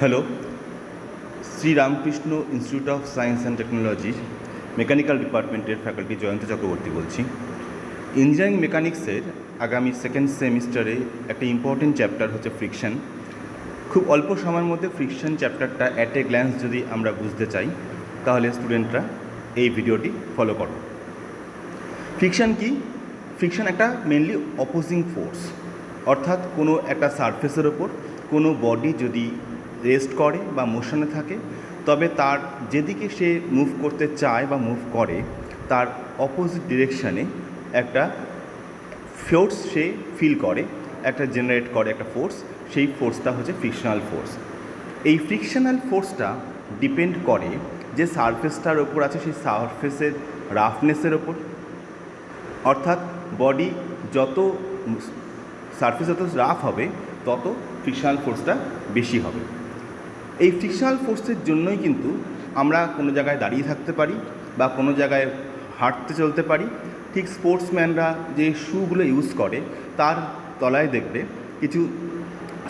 Hello, Shri Ramakrishna institute of science and টেকনোলজির mechanical ডিপার্টমেন্টের faculty Jayanta Chakraborty বলছি। ইঞ্জিনিয়ারিং মেকানিক্সের আগামী সেকেন্ড সেমিস্টারে একটা ইম্পর্টেন্ট চ্যাপ্টার হচ্ছে ফ্রিকশন। খুব অল্প সময়ের মধ্যে ফ্রিকশন চ্যাপ্টারটা অ্যাট এ গ্ল্যান্স যদি আমরা বুঝতে চাই, তাহলে স্টুডেন্টরা এই ভিডিওটি ফলো করো। ফ্রিকশন কি? ফ্রিকশন একটা মেনলি অপোজিং ফোর্স, অর্থাৎ কোনো একটা সারফেসের ওপর কোনো বডি যদি রেস্ট করে বা মোশনে থাকে, তবে তার যেদিকে সে মুভ করতে চায় বা মুভ করে তার অপোজিট ডিরেকশানে একটা ফোর্স সে ফিল করে, একটা জেনারেট করে একটা ফোর্স। সেই ফোর্সটা হচ্ছে ফ্রিকশনাল ফোর্স। এই ফ্রিকশনাল ফোর্সটা ডিপেন্ড করে যে সারফেসটার ওপর আছে সেই সারফেসের রাফনেসের ওপর। অর্থাৎ বডি যত সারফেস যত রাফ হবে তত ফ্রিকশনাল ফোর্সটা বেশি হবে। এই ফ্রিকশনাল ফোর্সের জন্যই কিন্তু আমরা কোনো জায়গায় দাঁড়িয়ে থাকতে পারি বা কোনো জায়গায় হাঁটতে চলতে পারি। ঠিক স্পোর্টসম্যানরা যে শুগুলো ইউজ করে তার তলায় দেখবে কিছু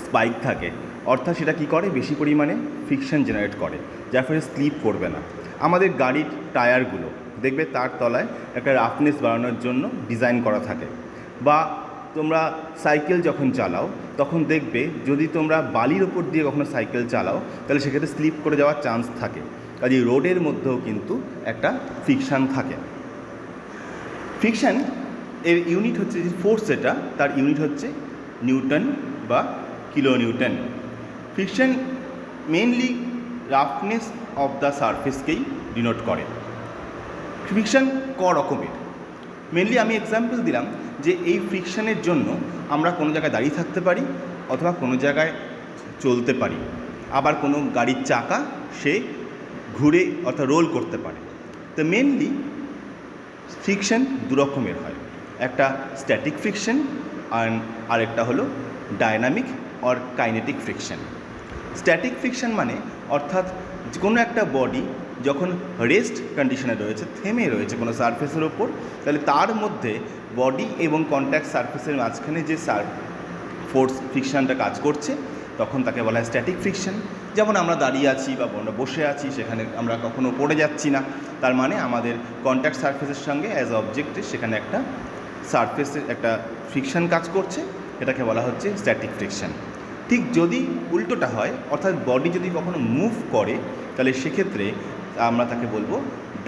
স্পাইক থাকে, অর্থাৎ সেটা কী করে, বেশি পরিমাণে ফ্রিকশন জেনারেট করে, যার ফলে স্লিপ করবে না। আমাদের গাড়ির টায়ারগুলো দেখবে তার তলায় একটা রাফনেস বাড়ানোর জন্য ডিজাইন করা থাকে। বা তোমরা সাইকেল যখন চালাও তখন দেখবে যদি তোমরা বালির ওপর দিয়ে কখনো সাইকেল চালাও তাহলে সেক্ষেত্রে স্লিপ করে যাওয়ার চান্স থাকে। কাজে রোডের মধ্যেও কিন্তু একটা ফ্রিকশান থাকে। ফ্রিকশান এর ইউনিট হচ্ছে যে ফোর্স, যেটা তার ইউনিট হচ্ছে নিউটন বা kilo newton. Friction mainly roughness of the সারফেসকেই ডিনোট করে। ফ্রিকশান ক রকমের, মেনলি আমি এক্সাম্পল দিলাম যে এই ফ্রিকশানের জন্য আমরা কোনো জায়গায় দাঁড়িয়ে থাকতে পারি অথবা কোনো জায়গায় চলতে পারি। আবার কোনো গাড়ির চাকা সে ঘুরে অর্থাৎ রোল করতে পারে। তো মেনলি ফ্রিকশন দু রকমের হয়, একটা স্ট্যাটিক ফ্রিকশন আর একটা হলো dynamic or kinetic friction. Static friction মানে অর্থাৎ কোনো একটা বডি যখন রেস্ট কন্ডিশনে রয়েছে, থেমে রয়েছে কোনো সারফেসের ওপর, তাহলে তার মধ্যে বডি এবং কন্ট্যাক্ট সারফেসের মাঝখানে যে ফোর্স ফ্রিকশানটা কাজ করছে তখন তাকে বলা হয় স্ট্যাটিক ফ্রিকশন। যেমন আমরা দাঁড়িয়ে আছি বা আমরা বসে আছি, সেখানে আমরা কখনো পড়ে যাচ্ছি না, তার মানে আমাদের কন্ট্যাক্ট সারফেসের সঙ্গে অ্যাজ অবজেক্টে সেখানে একটা সারফেসের একটা ফ্রিকশান কাজ করছে, এটাকে বলা হচ্ছে স্ট্যাটিক ফ্রিকশন। ঠিক যদি উল্টোটা হয়, অর্থাৎ বডি যদি কখনো মুভ করে, তাহলে সেক্ষেত্রে আমরা তাকে বলবো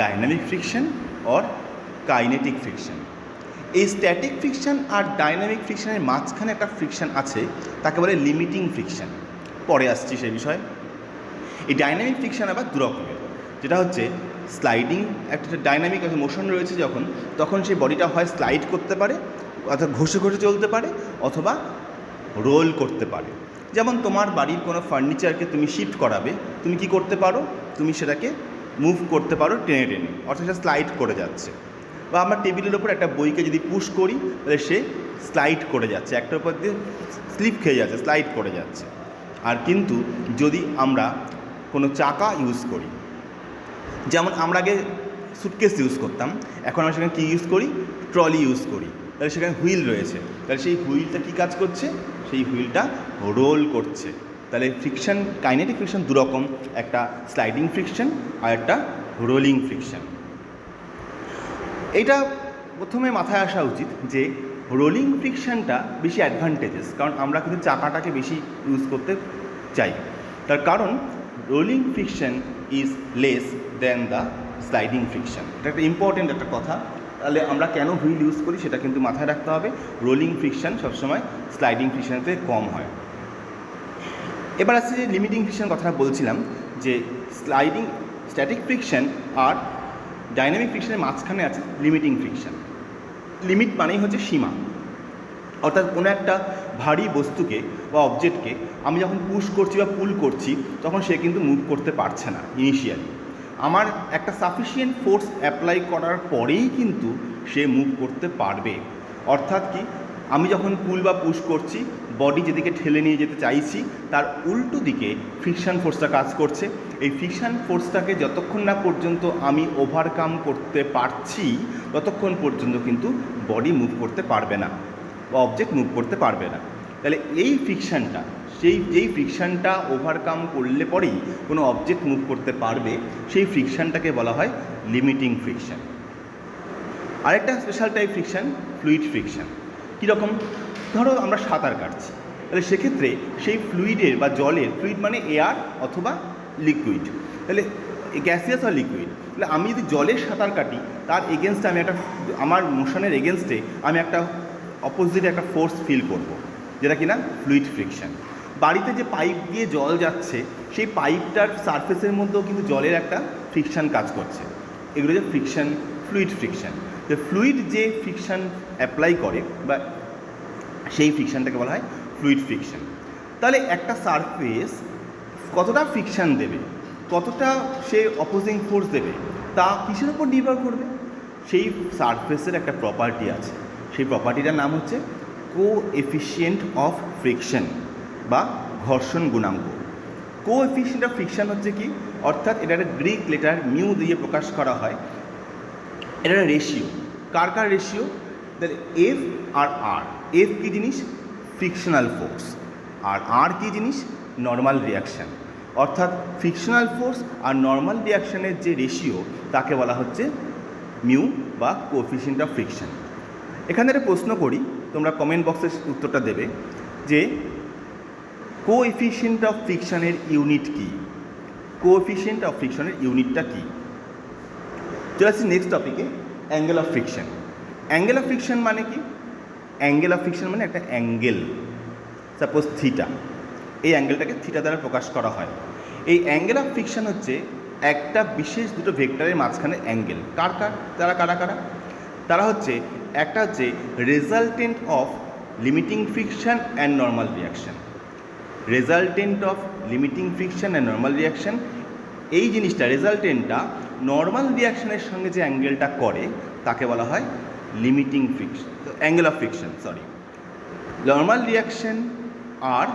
dynamic friction or kinetic friction. এই স্ট্যাটিক ফ্রিকশন আর ডায়নামিক ফ্রিকশনের মাঝখানে একটা ফ্রিকশন আছে, তাকে বলে লিমিটিং ফ্রিকশন। পরে আসছি সেই বিষয়ে। এই ডায়নামিক ফ্রিকশন আবার দু রকমের, যেটা হচ্ছে স্লাইডিং, একটা ডায়নামিক মোশন রয়েছে যখন, তখন সেই বডিটা হয় স্লাইড করতে পারে অর্থাৎ ঘষে ঘষে চলতে পারে অথবা রোল করতে পারে। যেমন তোমার বাড়ির কোনো ফার্নিচারকে তুমি শিফট করাবে, তুমি কি করতে পারো, তুমি সেটাকে মুভ করতে পারো টেনে টেনে, অর্থাৎ সেটা স্লাইড করে যাচ্ছে। বা আমরা টেবিলের ওপর একটা বইকে যদি পুশ করি তাহলে সে স্লাইড করে যাচ্ছে, একটার উপর দিয়ে স্লিপ খেয়ে যাচ্ছে, স্লাইড করে যাচ্ছে। আর কিন্তু যদি আমরা কোনো চাকা ইউজ করি, যেমন আমরা আগে সুটকেস ইউজ করতাম, এখন আমরা সেখানে কী ইউজ করি, ট্রলি ইউজ করি, তাহলে সেখানে হুইল রয়েছে, তাহলে সেই হুইলটা কী কাজ করছে, সেই হুইলটা রোল করছে। তাহলে ফ্রিকশন, কাইনেটিক ফ্রিকশন দু রকম, একটা স্লাইডিং ফ্রিকশন আর একটা রোলিং ফ্রিকশন। এটা প্রথমে মাথায় আসা উচিত যে রোলিং ফ্রিকশনটা বেশি অ্যাডভান্টেজেস, কারণ আমরা কিন্তু চাকাটাকে বেশি ইউজ করতে চাই। তার কারণ rolling friction is less than the sliding friction. এটা একটা ইম্পর্টেন্ট একটা কথা। তাহলে আমরা কেন হুইল ইউজ করি সেটা কিন্তু মাথায় রাখতে হবে। রোলিং ফ্রিকশন সবসময় স্লাইডিং ফ্রিকশনের থেকে কম হয়। এবার আসছে যে লিমিটিং ফ্রিকশন কথাটা বলছিলাম, যে স্ট্যাটিক ফ্রিকশন আর ডাইনামিক ফ্রিকশনের মাঝখানে আছে লিমিটিং ফ্রিকশন। লিমিট মানেই হচ্ছে সীমা, অর্থাৎ কোনো একটা ভারী বস্তুকে বা অবজেক্টকে আমি যখন পুশ করছি বা পুল করছি তখন সে কিন্তু মুভ করতে পারছে না ইনিশিয়ালি। আমার একটা সাফিসিয়েন্ট ফোর্স অ্যাপ্লাই করার পরেই কিন্তু সে মুভ করতে পারবে। অর্থাৎ কি, আমি যখন পুল বা পুশ করছি, বডি যেদিকে ঠেলে নিয়ে যেতে চাইছি তার উল্টো দিকে ফ্রিকশান ফোর্সটা কাজ করছে। এই ফ্রিকশান ফোর্সটাকে যতক্ষণ না পর্যন্ত আমি ওভারকাম করতে পারছি ততক্ষণ পর্যন্ত কিন্তু বডি মুভ করতে পারবে না বা অবজেক্ট মুভ করতে পারবে না। তাহলে এই ফ্রিকশানটা যেই ফ্রিকশানটা ওভারকাম করলে পরেই কোনো অবজেক্ট মুভ করতে পারবে, সেই ফ্রিকশানটাকে বলা হয় লিমিটিং ফ্রিকশান। আরেকটা special type friction fluid friction. কীরকম? ধরো আমরা সাঁতার কাটছি, তাহলে সেক্ষেত্রে সেই ফ্লুইডের বা জলের, ফ্লুইড মানে এয়ার অথবা লিকুইড, তাহলে গ্যাসিয়াস আর লিকুইড, তাহলে আমি যদি জলের সাঁতার কাটি তার এগেনস্টে আমি একটা, আমার মোশনের এগেনস্টে আমি একটা অপোজিটে একটা ফোর্স ফিল করব, যেটা কিনা ফ্লুইড ফ্রিকশান। বাড়িতে যে পাইপ দিয়ে জল যাচ্ছে সেই পাইপটার সারফেসের মধ্যেও কিন্তু জলের একটা ফ্রিকশান কাজ করছে, এগুলো যে ফ্রিকশান, ফ্লুইড ফ্রিকশান। তো ফ্লুইড যে ফ্রিকশান অ্যাপ্লাই করে বা সেই ফ্রিকশানটাকে বলা হয় ফ্লুইড ফ্রিকশান। তাহলে একটা সারফেস কতটা ফ্রিকশান দেবে, কতটা সে অপোজিং ফোর্স দেবে, তা কিসের উপর নির্ভর করবে? সেই সারফেসের একটা প্রপার্টি আছে, সেই প্রপার্টিটার নাম হচ্ছে কোএফিসিয়েন্ট অফ ফ্রিকশন বা ঘর্ষণ গুণাঙ্ক। কোএফিসিয়েন্ট অফ ফ্রিকশন হচ্ছে কি, অর্থাৎ এটা একটা গ্রিক লেটার মিউ দিয়ে প্রকাশ করা হয়। এটা একটা রেশিও। কার কার রেশিও? তাহলে এফ আর আর। এফ কী জিনিস? Frictional force. আর আর কী জিনিস? Normal reaction. অর্থাৎ ফ্রিকশনাল ফোর্স আর নর্মাল রিয়াকশানের যে রেশিও তাকে বলা হচ্ছে মিউ বা কোএফিসিয়েন্ট অফ ফ্রিকশন। এখানে একটা প্রশ্ন করি, তোমরা কমেন্ট বক্সে উত্তরটা দেবে যে কোএফিসিয়েন্ট অফ ফ্রিকশনের ইউনিট কী? কোএফিসিয়েন্ট অফ ফ্রিকশনের ইউনিটটা কী? চলে আসছি নেক্সট টপিকে, angle of friction. Angle of friction মানে কি? অ্যাঙ্গেল অফ ফ্রিকশন মানে একটা অ্যাঙ্গেল, সাপোজ থিটা, এই অ্যাঙ্গেলটাকে থিটা দ্বারা প্রকাশ করা হয়। এই অ্যাঙ্গেল অফ ফ্রিকশন হচ্ছে একটা বিশেষ দুটো ভেক্টরের মাঝখানে অ্যাঙ্গেল। কার কার? কারা? তারা হচ্ছে, একটা হচ্ছে resultant of limiting friction and normal reaction. Resultant of limiting friction and normal reaction, এই জিনিসটা রেজাল্টেন্টটা নর্মাল রিয়াকশানের সঙ্গে যে অ্যাঙ্গেলটা করে তাকে বলা হয় limiting friction, angle of friction, sorry. Normal reaction আর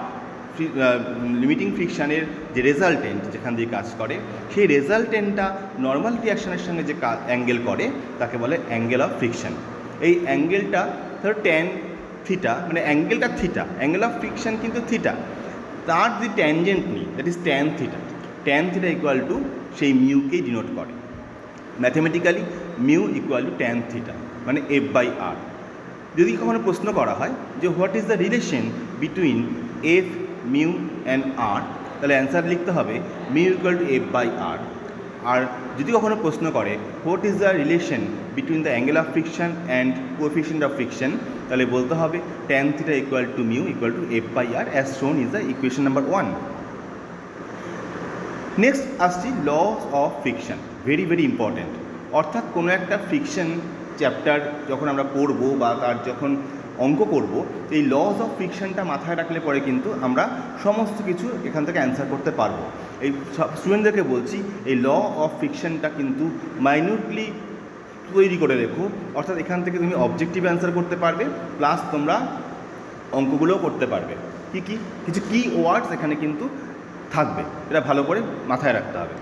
লিমিটিং ফ্রিকশানের যে রেজাল্টেন্ট যেখান দিয়ে কাজ করে, সেই রেজাল্টেন্টটা নর্মাল রিয়াকশানের সঙ্গে যে অ্যাঙ্গেল করে তাকে বলে অ্যাঙ্গেল অফ ফ্রিকশন। এই অ্যাঙ্গেলটা ধরো ট্যান থিটা, মানে অ্যাঙ্গেলটা থিটা, অ্যাঙ্গেল অফ ফ্রিকশন কিন্তু থিটা, তার যে ট্যানজেন্ট নিই that is tan theta. Tan theta equal to সেই মিউকেই ডিনোট করে mathematically, mu equal to tan theta মানে এফ বাই আর। যদি কখনো প্রশ্ন করা হয় যে what is the relation between F, mu and R, তাহলে অ্যান্সার লিখতে হবে mu equal to F by R. আর যদি কখনো প্রশ্ন করে what is the relation between the angle of friction and coefficient of friction, তাহলে বলতে হবে tan theta equal to mu equal to F by R as shown is the equation number 1। Next আসছি laws of friction, very very important. অর্থাৎ কোনো একটা friction chapter যখন আমরা পড়ব বা তার যখন অঙ্ক করব, এই লস অফ ফ্রিকশনটা মাথায় রাখলে পরে কিন্তু আমরা সমস্ত কিছু এখান থেকে অ্যান্সার করতে পারবো। এই স্টুডেন্টদেরকে বলছি এই ল অফ ফ্রিকশনটা কিন্তু মাইনিউটলি তৈরি করে রেখো, অর্থাৎ এখান থেকে তুমি অবজেক্টিভ অ্যান্সার করতে পারবে প্লাস তোমরা অঙ্কগুলোও করতে পারবে। কিছু কি ওয়ার্ডস এখানে কিন্তু থাকবে, এটা ভালো করে মাথায় রাখতে হবে।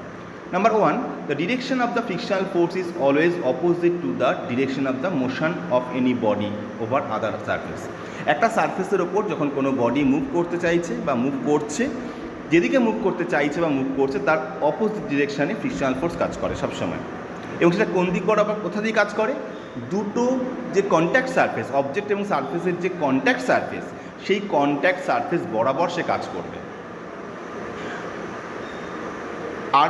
Number 1, the direction of the frictional force is always opposite to the direction of the motion of any body over other surface. একটা সারফেসের ওপর যখন কোনো বডি মুভ করতে চাইছে বা মুভ করছে, যেদিকে মুভ করতে চাইছে বা মুভ করছে তার অপোজিট ডিরেকশানে ফ্রিকশনাল ফোর্স কাজ করে সবসময়। এবং সেটা কোন দিক বরাবর, কোথা দিয়ে কাজ করে? দুটো যে কন্ট্যাক্ট সারফেস, অবজেক্ট এবং সারফেসের যে কন্ট্যাক্ট সারফেস, সেই কন্ট্যাক্ট সারফেস বরাবর সে কাজ করবে। আর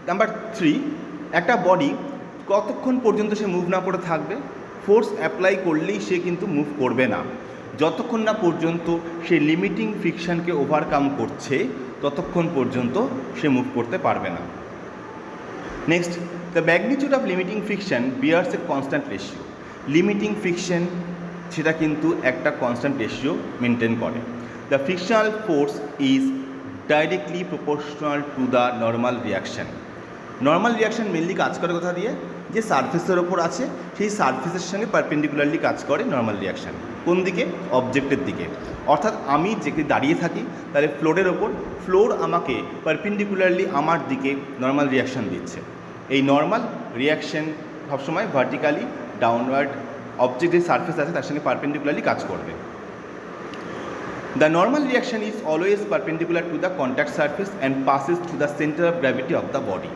নাম্বার 3, একটা বডি কতক্ষণ পর্যন্ত সে মুভ না করে থাকবে? ফোর্স অ্যাপ্লাই করলেই সে কিন্তু মুভ করবে না, যতক্ষণ না পর্যন্ত সে লিমিটিং ফ্রিকশনকে ওভারকাম করছে ততক্ষণ পর্যন্ত সে মুভ করতে পারবে না। Next, the magnitude of limiting friction bears a constant ratio. Limiting friction সেটা কিন্তু একটা কনস্ট্যান্ট রেশিও মেনটেন করে। The frictional force is directly proportional to the normal reaction. Normal reaction mainly কাজ করে কোথা দিয়ে? যে সারফেসের ওপর আছে সেই সারফেসের সঙ্গে পারপেন্ডিকুলারলি কাজ করে নর্মাল রিয়াকশান। কোন দিকে? অবজেক্টের দিকে। অর্থাৎ আমি যেখানে দাঁড়িয়ে থাকি তাহলে ফ্লোরের ওপর, ফ্লোর আমাকে পারপেন্ডিকুলারলি আমার দিকে নর্মাল রিয়াকশান দিচ্ছে। এই নর্মাল রিয়াকশান সবসময় ভার্টিক্যালি ডাউনওয়ার্ড অবজেক্ট যে সারফেস আছে তার সঙ্গে পারপেন্ডিকুলারলি কাজ করবে। The normal reaction is always perpendicular to the contact surface and passes through the center of gravity of the body.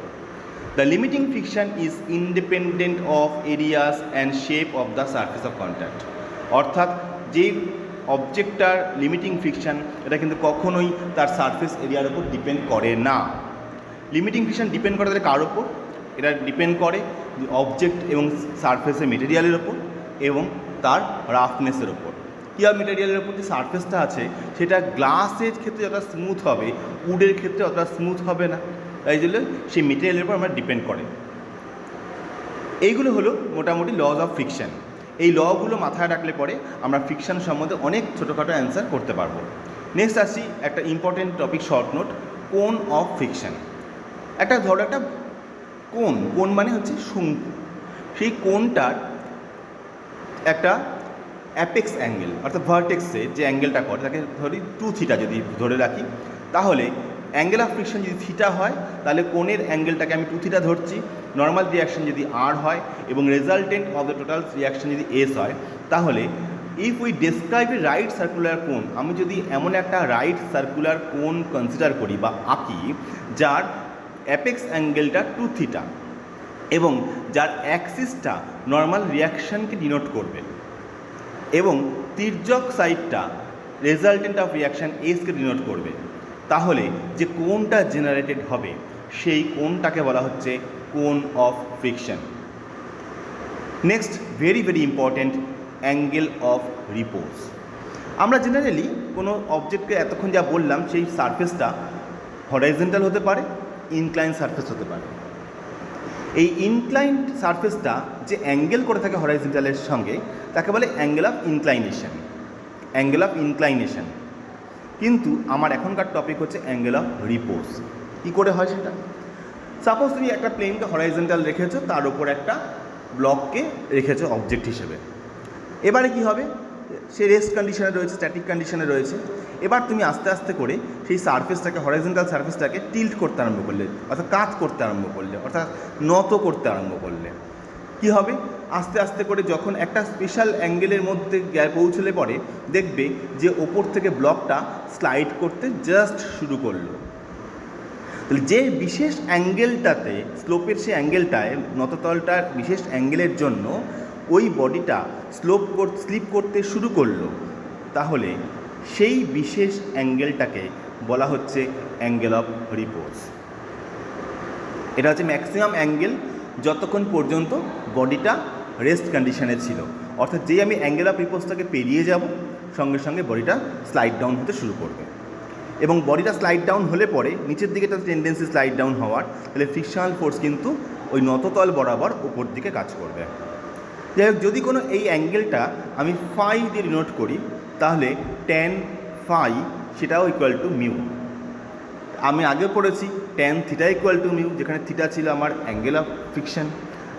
The limiting friction is independent of areas and shape of the surface of contact. অর্থাৎ যে অবজেক্টটার limiting friction এটা কিন্তু কখনোই তার surface এরিয়ার উপর depend করে না। লিমিটিং ফ্রিকশন ডিপেন্ড করে তাহলে কার ওপর? এটা ডিপেন্ড করে অবজেক্ট এবং সারফেসের মেটেরিয়ালের ওপর এবং তার রাফনেসের ওপর। কী হবে মেটেরিয়ালের ওপর যে সারফেসটা আছে সেটা গ্লাসের ক্ষেত্রে যতটা স্মুথ হবে, উডের ক্ষেত্রে অতটা স্মুথ হবে না, তাই জন্য সেই মেটেরিয়ালের উপর আমরা ডিপেন্ড করে। এইগুলো হলো মোটামুটি লজ অফ ফ্রিকশন। এই লগুলো মাথায় রাখলে পরে আমরা ফ্রিকশন সম্বন্ধে অনেক ছোটোখাটো অ্যান্সার করতে পারবো। নেক্সট আসি একটা ইম্পর্টেন্ট টপিক, শর্ট নোট, কোন অফ ফ্রিকশন। একটা ধরো একটা কোন মানে হচ্ছে শঙ্কু, সেই কোনটার একটা অ্যাপেক্স অ্যাঙ্গেল অর্থাৎ ভার্টেক্সে যে অ্যাঙ্গেলটা করে তাকে ধরি 2θ যদি ধরে রাখি, তাহলে অ্যাঙ্গেল অফ ফ্রিকশন যদি থিটা হয় তাহলে কোণের অ্যাঙ্গেলটাকে আমি 2θ ধরছি। নর্মাল রিয়াকশন যদি আর হয় এবং resultant of the total reaction যদি এস হয়, তাহলে if we describe a right circular কোন, আমি যদি এমন একটা রাইট সার্কুলার কোন কনসিডার করি বা আঁকি যার অ্যাপেক্স অ্যাঙ্গেলটা 2θ এবং যার অ্যাক্সিসটা নর্মাল রিয়াকশনকে ডিনোট করবে এবং তির্যক সাইডটা resultant of reaction SK denote করবে, তাহলে যে কোনটা জেনারেটেড হবে সেই কোনটাকে বলা হচ্ছে cone of friction. Next very very important, angle of repose. আমরা জেনারেলি কোনো অবজেক্টকে এতক্ষণ যা বললাম সেই সারফেসটা হরাইজন্টাল হতে পারে, ইনক্লাইন সারফেস হতে পারে। এই ইনক্লাইন সারফেসটা যে অ্যাঙ্গেল করে থাকে হরাইজন্টালের সঙ্গে তাকে বলে angle of inclination, angle of inclination. কিন্তু আমার এখনকার টপিক হচ্ছে অ্যাঙ্গেল অফ রিপোজ। কী করে হয় সেটা? সাপোজ তুমি একটা প্লেনকে হরাইজন্টাল রেখেছো, তার উপর একটা ব্লককে রেখেছো অবজেক্ট হিসেবে। এবারে কি হবে? সে রেস্ট কন্ডিশনে রয়েছে, স্ট্যাটিক কন্ডিশনে রয়েছে। এবার তুমি আস্তে আস্তে করে সেই সারফেসটাকে, হরাইজন্টাল সারফেসটাকে টিল্ট করতে আরম্ভ করলে, অর্থাৎ কাত করতে আরম্ভ করলে, অর্থাৎ নত করতে আরম্ভ করলে, কি হবে? আস্তে আস্তে করে যখন একটা স্পেশাল অ্যাঙ্গেলের মধ্যে পৌঁছলে পরে দেখবে যে ওপর থেকে ব্লকটা স্লাইড করতে জাস্ট শুরু করলো। তাহলে যে বিশেষ অ্যাঙ্গেলটাতে স্লোপের সেই অ্যাঙ্গেলটায় নততলটার বিশেষ অ্যাঙ্গেলের জন্য ওই বডিটা স্লিপ করতে শুরু করলো, তাহলে সেই বিশেষ অ্যাঙ্গেলটাকে বলা হচ্ছে অ্যাঙ্গেল অফ রিপোজ। এটা হচ্ছে ম্যাক্সিমাম অ্যাঙ্গেল যতক্ষণ পর্যন্ত বডিটা রেস্ট কন্ডিশনে ছিল, অর্থাৎ যেই আমি অ্যাঙ্গেল অফ রিপোজটাকে পেরিয়ে যাব সঙ্গে সঙ্গে বডিটা স্লাইড ডাউন হতে শুরু করবে এবং বডিটা স্লাইড ডাউন হলে পরে নিচের দিকে তার টেন্ডেন্সি স্লাইড ডাউন হওয়ার, তাহলে ফ্রিকশনাল ফোর্স কিন্তু ওই নততল বরাবর উপর দিকে কাজ করবে। যাই হোক, যদি কোনো এই অ্যাঙ্গেলটা আমি ফাই দিয়ে ডিনোট করি তাহলে ট্যান ফাই সেটাও ইকুয়াল টু মিউ। আমি আগে পড়েছি tan theta equal to mu, যেখানে থিটা ছিল আমার অ্যাঙ্গেল অফ ফ্রিকশন।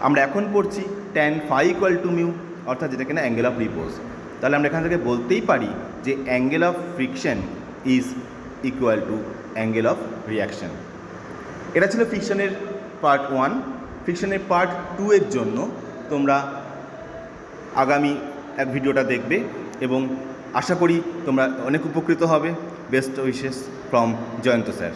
আমরা এখন পড়ছি tan phi equal to mu, অর্থাৎ যেটা কিনা অ্যাঙ্গেল অফ রিপোজ। তাহলে আমরা এখান থেকে বলতেই পারি যে angle of friction is equal to angle of reaction. এটা ছিল ফ্রিকশনের পার্ট 1। ফ্রিকশনের পার্ট 2 এর জন্য তোমরা আগামী এক ভিডিওটা দেখবে এবং আশা করি তোমরা অনেক উপকৃত হবে। Best wishes from Jayanta sir.